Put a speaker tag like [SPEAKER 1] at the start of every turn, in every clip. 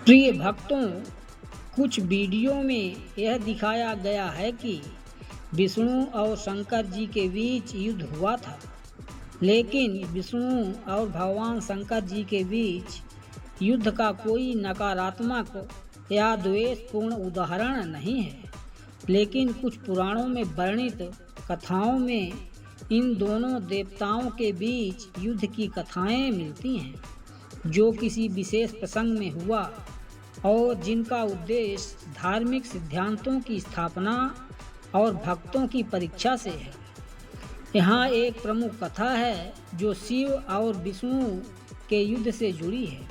[SPEAKER 1] प्रिय भक्तों, कुछ वीडियो में यह दिखाया गया है कि विष्णु और शंकर जी के बीच युद्ध हुआ था, लेकिन विष्णु और भगवान शंकर जी के बीच युद्ध का कोई नकारात्मक या द्वेषपूर्ण उदाहरण नहीं है। लेकिन कुछ पुराणों में वर्णित कथाओं में इन दोनों देवताओं के बीच युद्ध की कथाएं मिलती हैं, जो किसी विशेष प्रसंग में हुआ और जिनका उद्देश्य धार्मिक सिद्धांतों की स्थापना और भक्तों की परीक्षा से है। यहाँ एक प्रमुख कथा है जो शिव और विष्णु के युद्ध से जुड़ी है।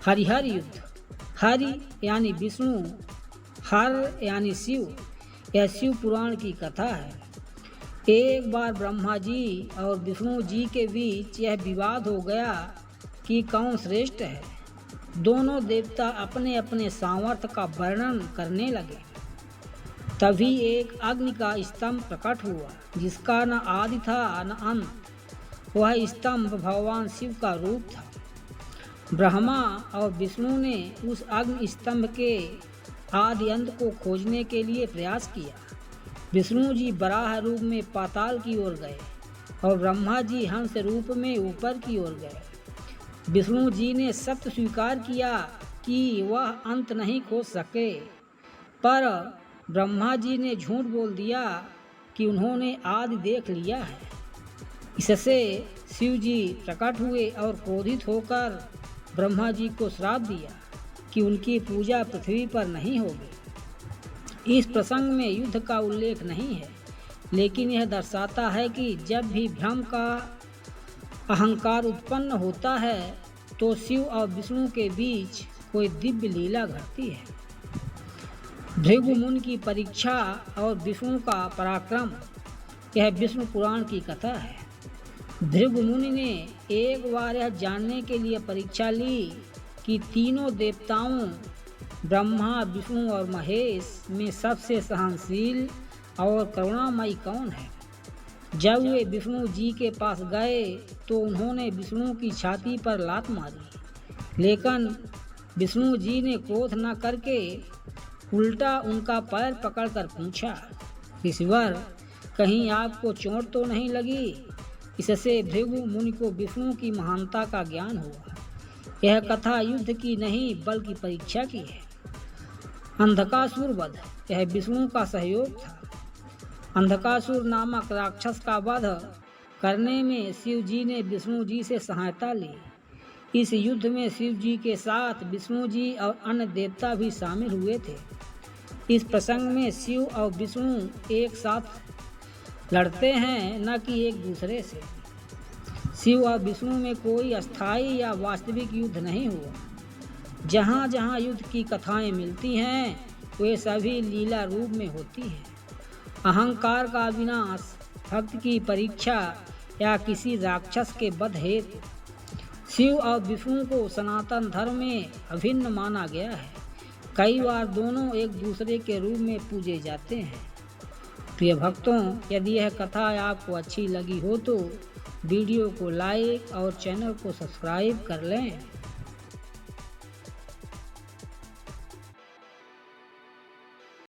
[SPEAKER 1] हरिहर युद्ध। हरि यानी विष्णु, हर यानी शिव। यह शिव पुराण की कथा है। एक बार ब्रह्मा जी और विष्णु जी के बीच यह विवाद हो गया कि कौन श्रेष्ठ है। दोनों देवता अपने अपने सामर्थ्य का वर्णन करने लगे। तभी एक अग्नि का स्तंभ प्रकट हुआ, जिसका न आदि था न अंत। वह स्तंभ भगवान शिव का रूप था। ब्रह्मा और विष्णु ने उस अग्नि स्तंभ के आदि अंत को खोजने के लिए प्रयास किया। विष्णु जी वराह रूप में पाताल की ओर गए और ब्रह्मा जी हंस रूप में ऊपर की ओर गए। विष्णु जी ने सत्य स्वीकार किया कि वह अंत नहीं खोज सके, पर ब्रह्मा जी ने झूठ बोल दिया कि उन्होंने आदि देख लिया है। इससे शिव जी प्रकट हुए और क्रोधित होकर ब्रह्मा जी को श्राप दिया कि उनकी पूजा पृथ्वी पर नहीं होगी। इस प्रसंग में युद्ध का उल्लेख नहीं है, लेकिन यह दर्शाता है कि जब भी भ्रम का अहंकार उत्पन्न होता है तो शिव और विष्णु के बीच कोई दिव्य लीला घटती है। भृगु मुनि की परीक्षा और विष्णु का पराक्रम। यह विष्णु पुराण की कथा है। भृगु मुनि ने एक बार यह जानने के लिए परीक्षा ली कि तीनों देवताओं ब्रह्मा, विष्णु और महेश में सबसे सहनशील और करुणामयी कौन है। जब वे विष्णु जी के पास गए तो उन्होंने विष्णु की छाती पर लात मारी, लेकिन विष्णु जी ने क्रोध न करके उल्टा उनका पैर पकड़कर पूछा, ईश्वर, कहीं आपको चोट तो नहीं लगी। इससे भृगु मुनि को विष्णु की महानता का ज्ञान हुआ। यह कथा युद्ध की नहीं बल्कि परीक्षा की है। अंधकासुर वध। यह विष्णु का सहयोग था। अंधकासुर नामक राक्षस का वध करने में शिव जी ने विष्णु जी से सहायता ली। इस युद्ध में शिव जी के साथ विष्णु जी और अन्य देवता भी शामिल हुए थे। इस प्रसंग में शिव और विष्णु एक साथ लड़ते हैं, न कि एक दूसरे से। शिव और विष्णु में कोई अस्थायी या वास्तविक युद्ध नहीं हुआ। जहाँ जहाँ युद्ध की कथाएं मिलती हैं, वे सभी लीला रूप में होती हैं। अहंकार का विनाश, भक्त की परीक्षा या किसी राक्षस के वध हेतु। शिव और विष्णु को सनातन धर्म में अभिन्न माना गया है। कई बार दोनों एक दूसरे के रूप में पूजे जाते हैं। प्रिय भक्तों, यदि यह कथा आपको अच्छी लगी हो तो वीडियो को लाइक और चैनल को सब्सक्राइब कर लें।